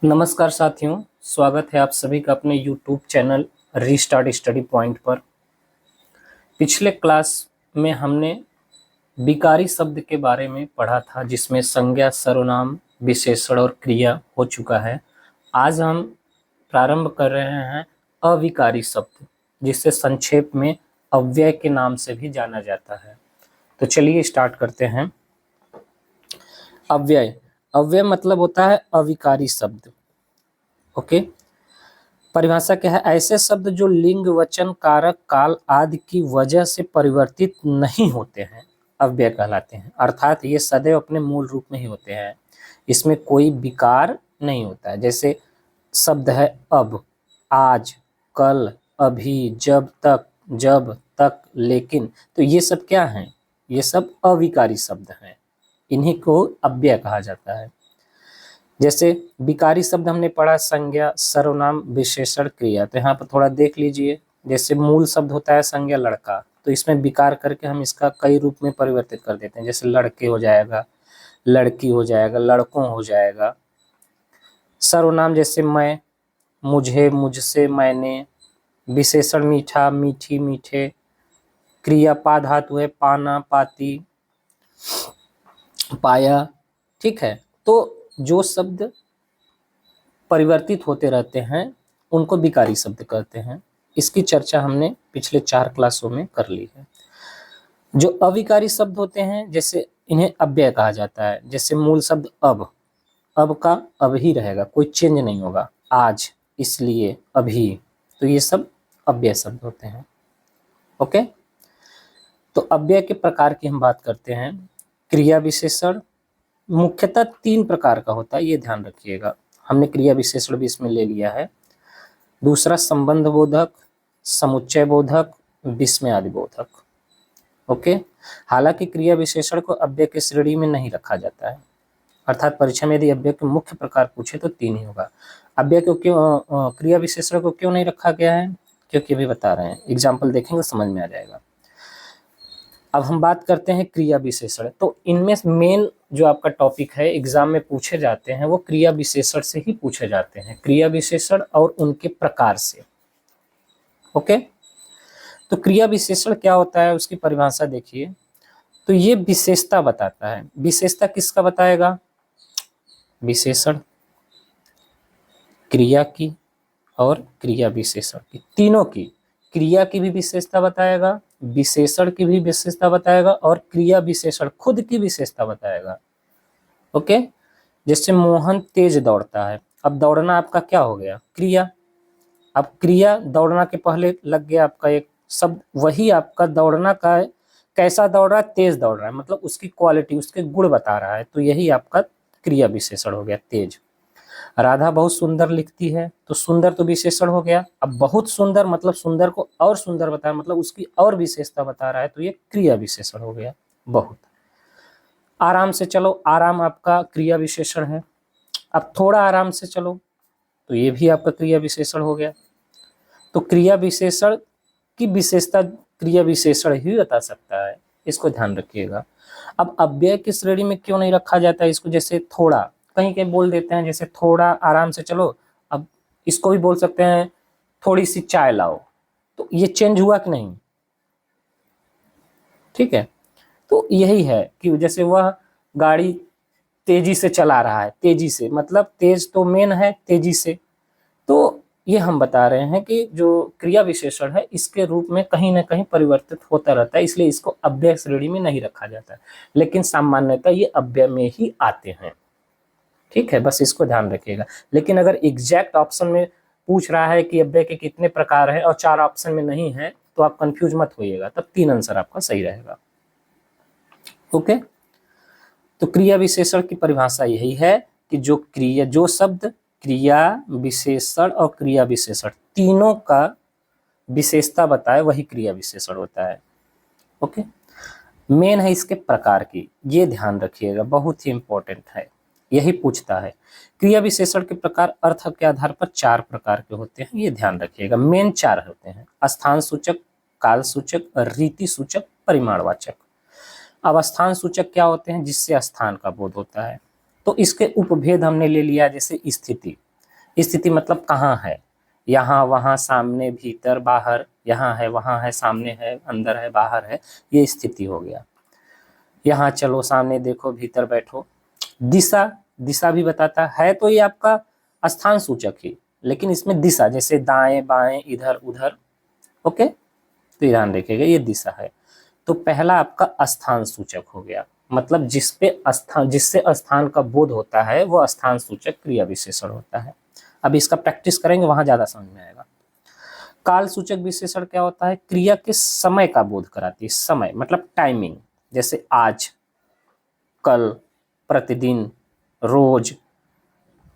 नमस्कार साथियों, स्वागत है आप सभी का अपने YouTube channel restart study point पर। पिछले क्लास में हमने विकारी शब्द के बारे में पढ़ा था, जिसमें संज्ञा, सर्वनाम, विशेषण और क्रिया हो चुका है। आज हम प्रारंभ कर रहे हैं अविकारी शब्द, जिसे संक्षेप में अव्यय के नाम से भी जाना जाता है। तो चलिए स्टार्ट करते हैं। अव्यय अव्यय मतलब होता है अविकारी शब्द। ओके, परिभाषा क्या है? ऐसे शब्द जो लिंग, वचन, कारक, काल आदि की वजह से परिवर्तित नहीं होते हैं अव्यय कहलाते हैं। अर्थात ये सदैव अपने मूल रूप में ही होते हैं, इसमें कोई विकार नहीं होता है। जैसे शब्द है अब, आज, कल, अभी, जब तक, लेकिन। तो ये सब क्या हैं? ये सब अविकारी शब्द हैं, इन्हीं को अव्यय कहा जाता है। जैसे विकारी शब्द हमने पढ़ा संज्ञा, सर्वनाम, विशेषण, क्रिया। तो यहाँ पर थोड़ा देख लीजिए। जैसे मूल शब्द होता है संज्ञा लड़का, तो इसमें विकार करके हम इसका कई रूप में परिवर्तित कर देते हैं। जैसे लड़के हो जाएगा, लड़की हो जाएगा, लड़कों हो जाएगा। सर्वनाम जैसे मैं, मुझे, मुझसे, मैंने। विशेषण मीठा, मीठी, मीठे। क्रिया पा धातु है, पाना, पाती, पाया। ठीक है, तो जो शब्द परिवर्तित होते रहते हैं उनको विकारी शब्द कहते हैं। इसकी चर्चा हमने पिछले 4 क्लासों में कर ली है। जो अविकारी शब्द होते हैं, जैसे इन्हें अव्यय कहा जाता है। जैसे मूल शब्द अब का अब ही रहेगा, कोई चेंज नहीं होगा। आज, इसलिए, अभी। तो ये सब अव्यय शब्द होते हैं। ओके, तो अव्यय के प्रकार की हम बात करते हैं। क्रिया विशेषण मुख्यतः 3 प्रकार का होता है, ये ध्यान रखिएगा। हमने क्रिया विशेषण भी इसमें ले लिया है। दूसरा संबंध बोधक, समुच्चय बोधक, विस्मयादि बोधक। ओके, हालांकि क्रिया विशेषण को अव्यय की श्रेणी में नहीं रखा जाता है। अर्थात परीक्षा में यदि अव्यय के मुख्य प्रकार पूछे तो 3 ही होगा। अव्यय को क्यों, क्रिया विशेषण को क्यों नहीं रखा गया है? क्योंकि अभी बता रहे हैं, एग्जाम्पल देखेंगे समझ में आ जाएगा। अब हम बात करते हैं क्रिया विशेषण। तो इनमें मेन जो आपका टॉपिक है, एग्जाम में पूछे जाते हैं, वो क्रिया विशेषण से ही पूछे जाते हैं। क्रिया विशेषण और उनके प्रकार से। ओके, तो क्रिया विशेषण क्या होता है, उसकी परिभाषा देखिए। तो ये विशेषता बताता है। विशेषता किसका बताएगा? विशेषण, क्रिया की और क्रिया विशेषण की, तीनों की। क्रिया की भी विशेषता बताएगा, विशेषण की भी विशेषता बताएगा, और क्रिया विशेषण खुद की विशेषता बताएगा। ओके, जैसे मोहन तेज दौड़ता है। अब दौड़ना आपका क्या हो गया? क्रिया। अब क्रिया, दौड़ना के पहले लग गया आपका एक शब्द, वही आपका दौड़ना का कैसा दौड़ रहा है? तेज दौड़ रहा है, मतलब उसकी क्वालिटी, उसके गुण बता रहा है। तो यही आपका क्रिया विशेषण हो गया, तेज। राधा बहुत सुंदर लिखती है, तो सुंदर तो विशेषण हो गया। अब बहुत सुंदर मतलब सुंदर को और सुंदर बताया, मतलब उसकी और विशेषता बता रहा है, तो ये क्रिया विशेषण हो गया, बहुत। आराम से चलो, आराम आपका क्रिया विशेषण है। अब थोड़ा आराम से चलो, तो ये भी आपका क्रिया विशेषण हो गया। तो क्रिया विशेषण की विशेषता क्रिया विशेषण ही बता सकता है, इसको ध्यान रखिएगा। अब अव्यय की श्रेणी में क्यों नहीं रखा जाता है इसको? जैसे थोड़ा, कहीं कहीं बोल देते हैं, जैसे थोड़ा आराम से चलो। अब इसको भी बोल सकते हैं थोड़ी सी चाय लाओ, तो ये चेंज हुआ कि नहीं? ठीक है, तो यही है कि जैसे वह गाड़ी तेजी से चला रहा है, तेजी से मतलब तेज तो मेन है, तेजी से। तो ये हम बता रहे हैं कि जो क्रिया विशेषण है, इसके रूप में कहीं ना कहीं परिवर्तित होता रहता है, इसलिए इसको अव्यय श्रेणी में नहीं रखा जाता है, लेकिन सामान्यतः ये अव्यय में ही आते हैं। ठीक है, बस इसको ध्यान रखिएगा। लेकिन अगर एग्जैक्ट ऑप्शन में पूछ रहा है कि अव्यय के कितने प्रकार हैं और 4 ऑप्शन में नहीं है, तो आप कंफ्यूज मत होइएगा, तब 3 आंसर आपका सही रहेगा। ओके, तो क्रिया विशेषण की परिभाषा यही है कि जो शब्द क्रिया विशेषण और क्रिया विशेषण तीनों का विशेषता बताए, वही क्रिया विशेषण होता है। ओके, मेन है इसके प्रकार की, ये ध्यान रखिएगा, बहुत ही इंपॉर्टेंट है, यही पूछता है। क्रिया विशेषण के प्रकार अर्थ के आधार पर 4 प्रकार के होते हैं, ये ध्यान रखिएगा। मेन 4 होते हैं: स्थान सूचक, काल सूचक, रीति सूचक, परिमाणवाचक। अब स्थान सूचक क्या होते हैं? जिससे स्थान का बोध होता है। तो इसके उपभेद हमने ले लिया, जैसे स्थिति। स्थिति मतलब कहाँ है, यहाँ वहाँ सामने भीतर बाहर, यहाँ है वहाँ है सामने है अंदर है बाहर है, ये स्थिति हो गया। यहाँ चलो सामने देखो भीतर बैठो। दिशा, दिशा भी बताता है तो ये आपका स्थान सूचक ही, लेकिन इसमें दिशा जैसे दाएं बाएं इधर उधर। ओके, तो ध्यान रखिएगा ये दिशा है। तो पहला आपका स्थान सूचक हो गया, मतलब जिस पे स्थान, जिससे स्थान का बोध होता है वो स्थान सूचक क्रिया विशेषण होता है। अब इसका प्रैक्टिस करेंगे वहां ज्यादा समझ में आएगा। काल सूचक विशेषण क्या होता है, क्रिया के समय का बोध कराती है। समय मतलब टाइमिंग, जैसे आज, कल, प्रतिदिन, रोज,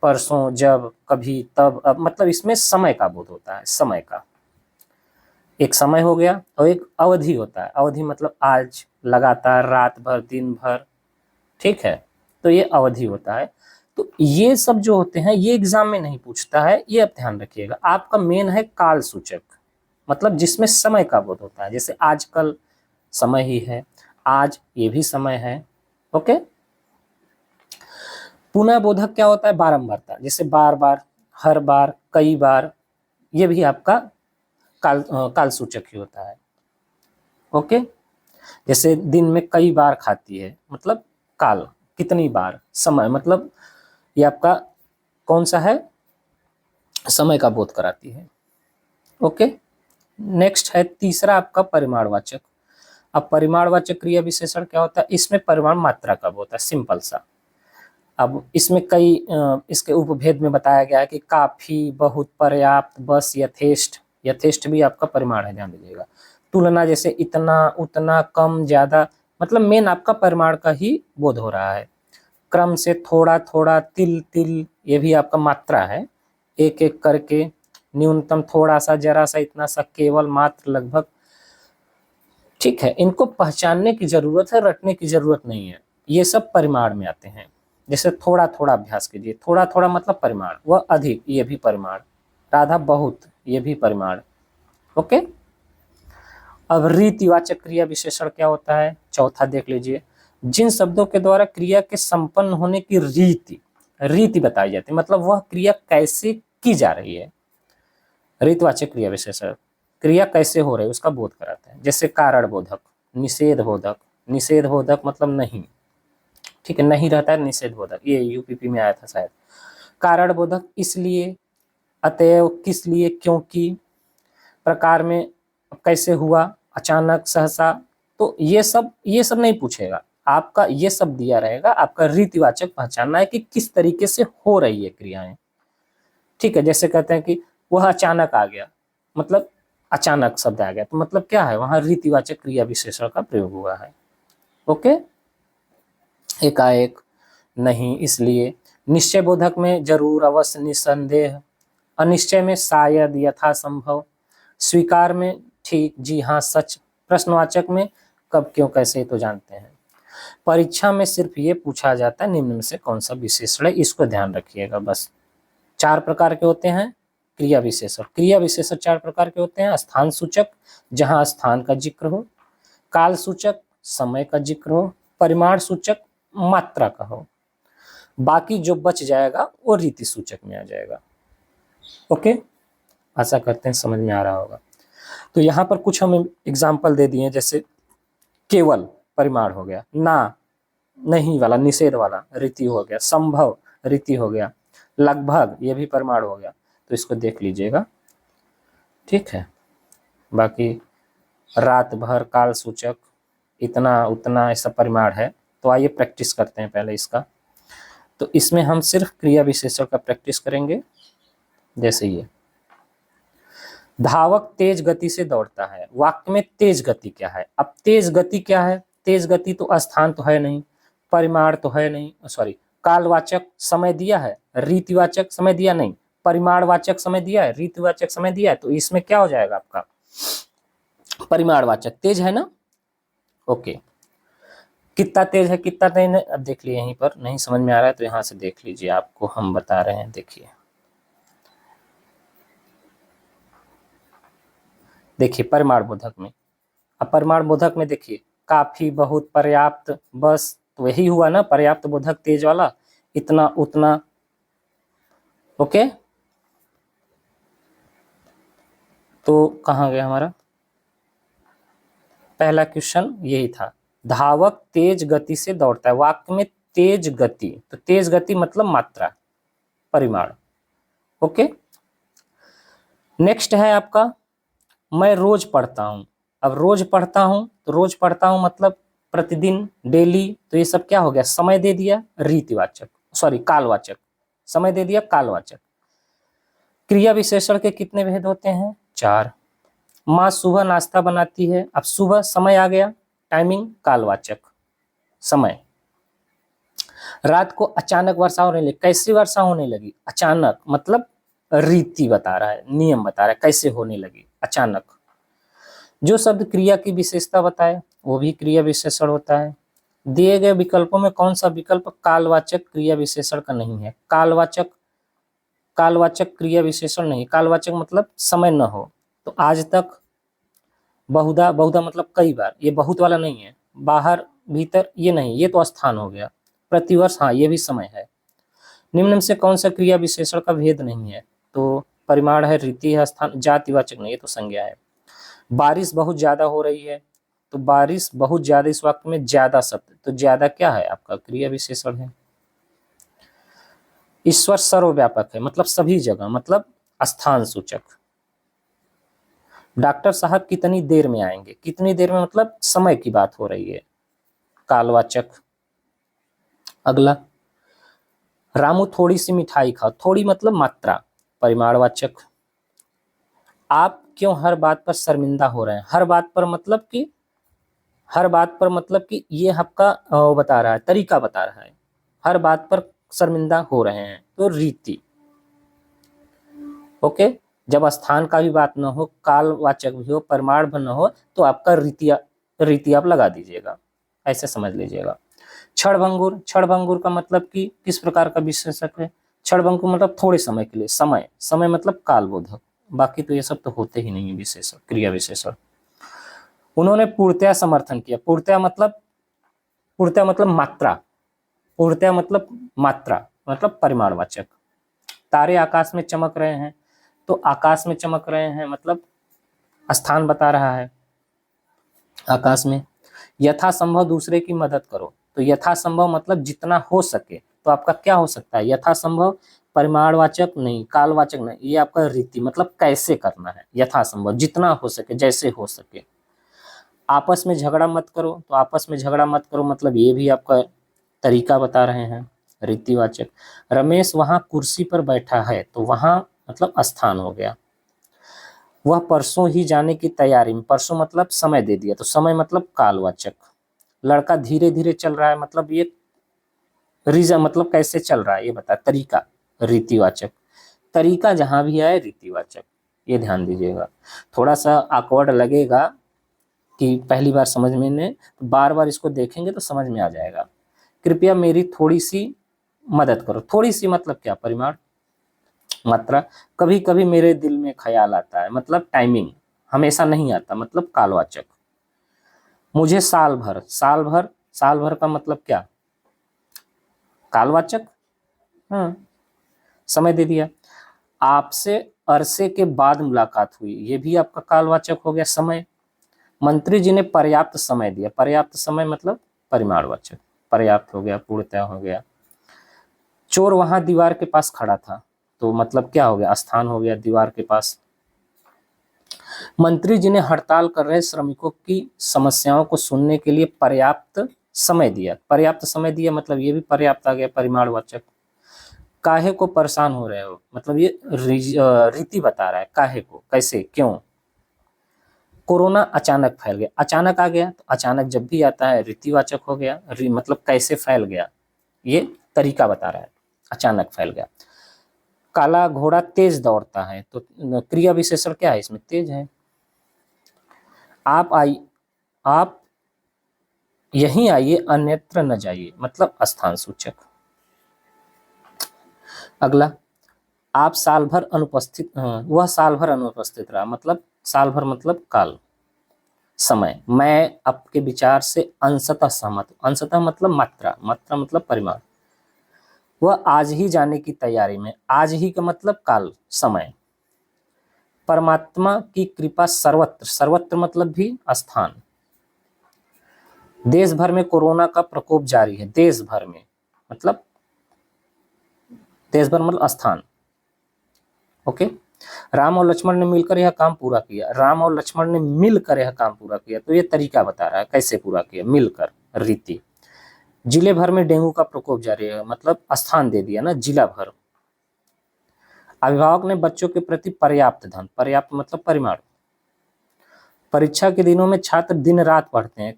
परसों, जब, कभी, तब, अब, मतलब इसमें समय का बोध होता है। समय का एक समय हो गया और एक अवधि होता है। अवधि मतलब आज, लगातार, रात भर, दिन भर, ठीक है, तो ये अवधि होता है। तो ये सब जो होते हैं ये एग्जाम में नहीं पूछता है, ये आप ध्यान रखिएगा। आपका मेन है काल सूचक, मतलब जिसमें समय का बोध होता है, जैसे आजकल समय ही है, आज ये भी समय है। ओके, पुनः बोधक क्या होता है, बारंबारता, जैसे बार बार, हर बार, कई बार, ये भी आपका काल सूचक ही होता है। ओके, जैसे दिन में कई बार खाती है, मतलब काल, कितनी बार, समय मतलब ये आपका कौन सा है, समय का बोध कराती है। ओके, नेक्स्ट है तीसरा आपका परिमाणवाचक। अब परिमाणवाचक क्रिया विशेषण क्या होता है, इसमें परिमाण मात्रा का होता है, सिंपल सा। अब इसमें कई इसके उपभेद में बताया गया है कि काफी, बहुत, पर्याप्त, बस, यथेष्ट। यथेष्ट भी आपका परिमाण है, ध्यान दीजिएगा। तुलना जैसे इतना, उतना, कम, ज्यादा, मतलब मेन आपका परिमाण का ही बोध हो रहा है। क्रम से थोड़ा थोड़ा, तिल तिल, ये भी आपका मात्रा है, एक एक करके, न्यूनतम, थोड़ा सा, जरा सा, इतना सा, केवल, मात्र, लगभग। ठीक है, इनको पहचानने की जरूरत है, रटने की जरूरत नहीं है, ये सब परिमाण में आते हैं। जैसे थोड़ा थोड़ा अभ्यास कीजिए, थोड़ा थोड़ा मतलब परिमाण, वह अधिक, ये भी परिमाण, राधा बहुत, ये भी परिमाण। ओके, अब रीतिवाचक क्रिया विशेषण क्या होता है, चौथा देख लीजिए। जिन शब्दों के द्वारा क्रिया के संपन्न होने की रीति, रीति बताई जाती है, मतलब वह क्रिया कैसे की जा रही है। रीतिवाचक क्रिया विशेषण क्रिया कैसे हो रही है उसका बोध कराता है। जैसे कारण बोधक, निषेध बोधक, निषेध बोधक मतलब नहीं, ठीक है, नहीं रहता है निषेध बोधक, ये यूपीपी में आया था शायद। कारण बोधक इसलिए, अतएव, किस लिए, क्योंकि, प्रकार में, कैसे हुआ, अचानक, सहसा, तो ये सब नहीं पूछेगा आपका, ये सब दिया रहेगा। आपका रीतिवाचक पहचानना है कि किस तरीके से हो रही है क्रियाएं। ठीक है, जैसे कहते हैं कि वह अचानक आ गया, मतलब अचानक शब्द आ गया, तो मतलब क्या है, वहां रीतिवाचक क्रिया विशेषण का प्रयोग हुआ है। ओके, एकाएक, नहीं, इसलिए। निश्चय बोधक में जरूर, अवश्य, निसंदेह। अनिश्चय में शायद, यथासंभव। स्वीकार में ठीक, जी हाँ, सच। प्रश्नवाचक में कब, क्यों, कैसे, तो जानते हैं। परीक्षा में सिर्फ ये पूछा जाता है निम्न में से कौन सा विशेषण है, इसको ध्यान रखिएगा बस। 4 प्रकार के होते हैं क्रिया विशेषण। क्रिया विशेषण 4 प्रकार के होते हैं। स्थान सूचक, जहां स्थान का जिक्र हो। काल सूचक, समय का जिक्र हो। परिमाण सूचक, मात्रा का हो। बाकी जो बच जाएगा वो रीति सूचक में आ जाएगा। ओके, आशा करते हैं समझ में आ रहा होगा। तो यहाँ पर कुछ हम एग्जाम्पल दे दिए, जैसे केवल परिमाण हो गया, ना, नहीं वाला, निषेध वाला रीति हो गया, संभव रीति हो गया, लगभग ये भी परिमाण हो गया। तो इसको देख लीजिएगा, ठीक है। बाकी रात भर, काल सूचक, इतना, उतना, ऐसा परिमाण है। तो आइए प्रैक्टिस करते हैं पहले इसका। तो इसमें हम सिर्फ क्रिया विशेषण का प्रैक्टिस करेंगे। जैसे ये, धावक तेज गति से दौड़ता है। वाक्य में तेज गति क्या है, अब तेज गति क्या है, तेज गति तो स्थान तो है नहीं, परिमाण तो है नहीं, सॉरी, कालवाचक समय दिया है, रीतिवाचक समय दिया नहीं, परिमाणवाचक समय दिया है, रीतिवाचक समय दिया है, तो इसमें क्या हो जाएगा आपका, परिमाणवाचक तेज है ना। ओके, कितना तेज है, कितना तेज है, अब देख लिए, यहीं पर नहीं समझ में आ रहा है तो यहां से देख लीजिए, आपको हम बता रहे हैं। देखिए, देखिए परिमाण बोधक में, अब परिमाण बोधक में देखिए, काफी, बहुत, पर्याप्त, बस, तो वही हुआ ना पर्याप्त बोधक तेज वाला, इतना, उतना। ओके, तो कहाँ गया हमारा पहला क्वेश्चन, यही था। धावक तेज गति से दौड़ता है। वाक्य में तेज गति, तो तेज गति मतलब मात्रा, परिमाण। ओके, नेक्स्ट है आपका, मैं रोज पढ़ता हूं। अब रोज पढ़ता हूं, तो रोज पढ़ता हूं मतलब प्रतिदिन, डेली, तो ये सब क्या हो गया, समय दे दिया रीतिवाचक, सॉरी कालवाचक, समय दे दिया कालवाचक। क्रिया विशेषण के कितने भेद होते हैं, 4। माँ सुबह नाश्ता बनाती है। अब सुबह समय आ गया, टाइमिंग कालवाचक, समय। रात को अचानक वर्षा होने लगी। कैसी वर्षा होने लगी, अचानक, मतलब रीति बता रहा है, नियम बता रहा है कैसे होने लगी, अचानक। जो शब्द क्रिया की विशेषता बताए वो भी क्रिया विशेषण होता है। दिए गए विकल्पों में कौन सा विकल्प कालवाचक क्रिया विशेषण का नहीं है। कालवाचक, कालवाचक क्रिया विशेषण नहीं, कालवाचक मतलब समय न हो। तो आज तक, बहुधा, बहुधा मतलब कई बार, ये बहुत वाला नहीं है। बाहर भीतर ये नहीं, ये तो स्थान हो गया। प्रतिवर्ष, हाँ ये भी समय है। निम्न में से कौन सा क्रिया विशेषण का भेद नहीं है, तो परिमाण है, रीति है, स्थान, जातिवाचक नहीं, ये तो संज्ञा है। बारिश बहुत ज्यादा हो रही है, तो बारिश बहुत ज्यादा, इस वाक्य में ज्यादा शब्द, तो ज्यादा क्या है आपका क्रिया विशेषण है। ईश्वर सर्वव्यापक है, मतलब सभी जगह, मतलब स्थान सूचक। डॉक्टर साहब कितनी देर में आएंगे, कितनी देर में मतलब समय की बात हो रही है, कालवाचक। अगला, रामू थोड़ी सी मिठाई खाओ। थोड़ी मतलब मात्रा, परिमाणवाचक। आप क्यों हर बात पर शर्मिंदा हो रहे हैं। हर बात पर मतलब कि, हर बात पर मतलब कि ये आपका बता रहा है, तरीका बता रहा है। हर बात पर शर्मिंदा हो रहे हैं, तो रीति। ओके, जब स्थान का भी बात न हो, कालवाचक भी हो, परिमाण भी न हो, तो आपका रीति आप लगा दीजिएगा, ऐसे समझ लीजिएगा। क्षणभंगुर, क्षणभंगुर का मतलब कि किस प्रकार का विशेषक है। क्षणभंगुर मतलब थोड़े समय के लिए, समय, समय मतलब कालबोधक। बाकी तो ये सब तो होते ही नहीं है विशेषण, क्रिया विशेषण। उन्होंने पूर्णतया समर्थन किया। पूर्णतया मतलब, पूर्णतया मतलब मात्रा, पूर्णतया मतलब मात्रा, मतलब परिमाणवाचक। तारे आकाश में चमक रहे हैं, तो आकाश में चमक रहे हैं मतलब स्थान बता रहा है, आकाश में। यथासंभव दूसरे की मदद करो, तो यथासंभव मतलब जितना हो सके, तो आपका क्या हो सकता है, यथासंभव, परिमाणवाचक नहीं, कालवाचक नहीं, ये आपका रीति, मतलब कैसे करना है, यथासंभव जितना हो सके, जैसे हो सके। आपस में झगड़ा मत करो, तो आपस में झगड़ा मत करो मतलब ये भी आपका तरीका बता रहे हैं, रीतिवाचक। रमेश वहां कुर्सी पर बैठा है, तो वहां मतलब स्थान हो गया। वह परसों ही जाने की तैयारी में, परसों मतलब समय दे दिया, तो समय मतलब कालवाचक। लड़का धीरे धीरे चल रहा है, मतलब ये रीजन, मतलब कैसे चल रहा है ये बता, तरीका, रीतिवाचक। तरीका जहां भी आए रीतिवाचक, ये ध्यान दीजिएगा। थोड़ा सा ऑकवर्ड लगेगा कि पहली बार समझ में नहीं, तो बार बार इसको देखेंगे तो समझ में आ जाएगा। कृपया मेरी थोड़ी सी मदद करो। थोड़ी सी मतलब क्या, परिमाण, मात्रा। कभी कभी मेरे दिल में ख्याल आता है, मतलब टाइमिंग, हमेशा नहीं आता, मतलब कालवाचक। मुझे साल भर, साल भर, साल भर का मतलब क्या, कालवाचक। हाँ, समय दे दिया। आपसे अरसे के बाद मुलाकात हुई, ये भी आपका कालवाचक हो गया, समय। मंत्री जी ने पर्याप्त समय दिया, पर्याप्त समय मतलब परिमाणवाचक, पर्याप्त हो गया, पूर्णतः हो गया। चोर वहां दीवार के पास खड़ा था, तो मतलब क्या हो गया, स्थान हो गया, दीवार के पास। मंत्री जी ने हड़ताल कर रहे श्रमिकों की समस्याओं को सुनने के लिए पर्याप्त समय दिया। पर्याप्त समय दिया मतलब ये भी पर्याप्त आ गया, परिमाणवाचक। काहे को परेशान हो रहे हो, मतलब ये रीति बता रहा है, काहे को, कैसे, क्यों। कोरोना अचानक फैल गया, अचानक आ गया, तो अचानक जब भी आता है रीतिवाचक हो गया, मतलब कैसे फैल गया, ये तरीका बता रहा है, अचानक फैल गया। काला घोड़ा तेज दौड़ता है, तो क्रिया विशेषण क्या है इसमें, तेज है। आप आई, आप यहीं आइए, अन्यत्र न जाइए, मतलब स्थान सूचक। अगला, आप साल भर अनुपस्थित, वह साल भर अनुपस्थित रहा, मतलब साल भर मतलब काल, समय। मैं आपके विचार से अंशतः सहमत हूं, अंशतः मतलब मात्रा, मात्रा मतलब परिमाण। वह आज ही जाने की तैयारी में, आज ही का मतलब काल, समय। परमात्मा की कृपा सर्वत्र, सर्वत्र मतलब भी स्थान। देश भर में कोरोना का प्रकोप जारी है, देश भर में मतलब देश भर मतलब स्थान। ओके, राम और लक्ष्मण ने मिलकर यह काम पूरा किया, राम और लक्ष्मण ने मिलकर यह काम पूरा किया, तो ये तरीका बता रहा है कैसे पूरा किया, मिलकर, रीति। जिले भर में डेंगू का प्रकोप जारी है, मतलब स्थान दे दिया ना, जिला भर। अभिभावक ने बच्चों के प्रति पर्याप्त धन, पर्याप्त मतलब परिमाण। परीक्षा के दिनों में छात्र दिन रात पढ़ते हैं,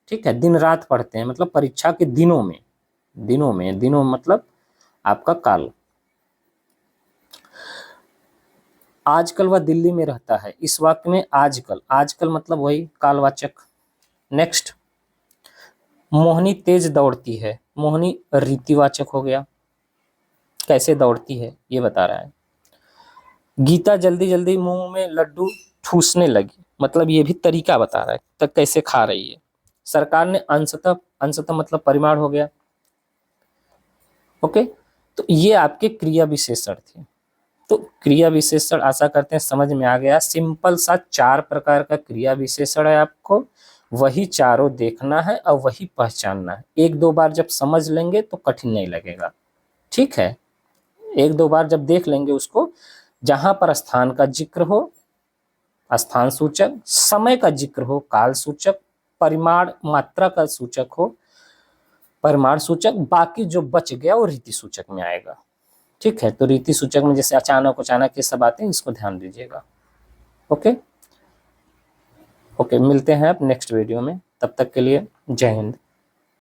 ठीक है, दिन रात पढ़ते हैं मतलब परीक्षा के दिनों में, दिनों मतलब आपका काल। आजकल वह दिल्ली में रहता है, इस वाक्य में आजकल, आजकल मतलब वही कालवाचक। नेक्स्ट, मोहिनी तेज दौड़ती है, मोहिनी रीतिवाचक हो गया, कैसे दौड़ती है ये बता रहा है। गीता जल्दी जल्दी मुंह में लड्डू ठूसने लगी, मतलब ये भी तरीका बता रहा है तक कैसे खा रही है। सरकार ने अंशतः, अंशतः मतलब परिमाण हो गया। ओके, तो ये आपके क्रिया विशेषण थे। तो क्रिया विशेषण आशा करते हैं समझ में आ गया। सिंपल सा 4 प्रकार का क्रिया विशेषण है, आपको वही चारों देखना है और वही पहचानना है। 1-2 बार जब समझ लेंगे तो कठिन नहीं लगेगा, ठीक है। 1-2 बार जब देख लेंगे उसको, जहां पर स्थान का जिक्र हो स्थान सूचक, समय का जिक्र हो काल सूचक, परिमाण मात्रा का सूचक हो परिमाण सूचक, बाकी जो बच गया वो रीति सूचक में आएगा, ठीक है। तो रीति सूचक में जैसे अचानक अचानक ये सब आते हैं, इसको ध्यान दीजिएगा। ओके ओके, मिलते हैं अब नेक्स्ट वीडियो में, तब तक के लिए जय हिंद।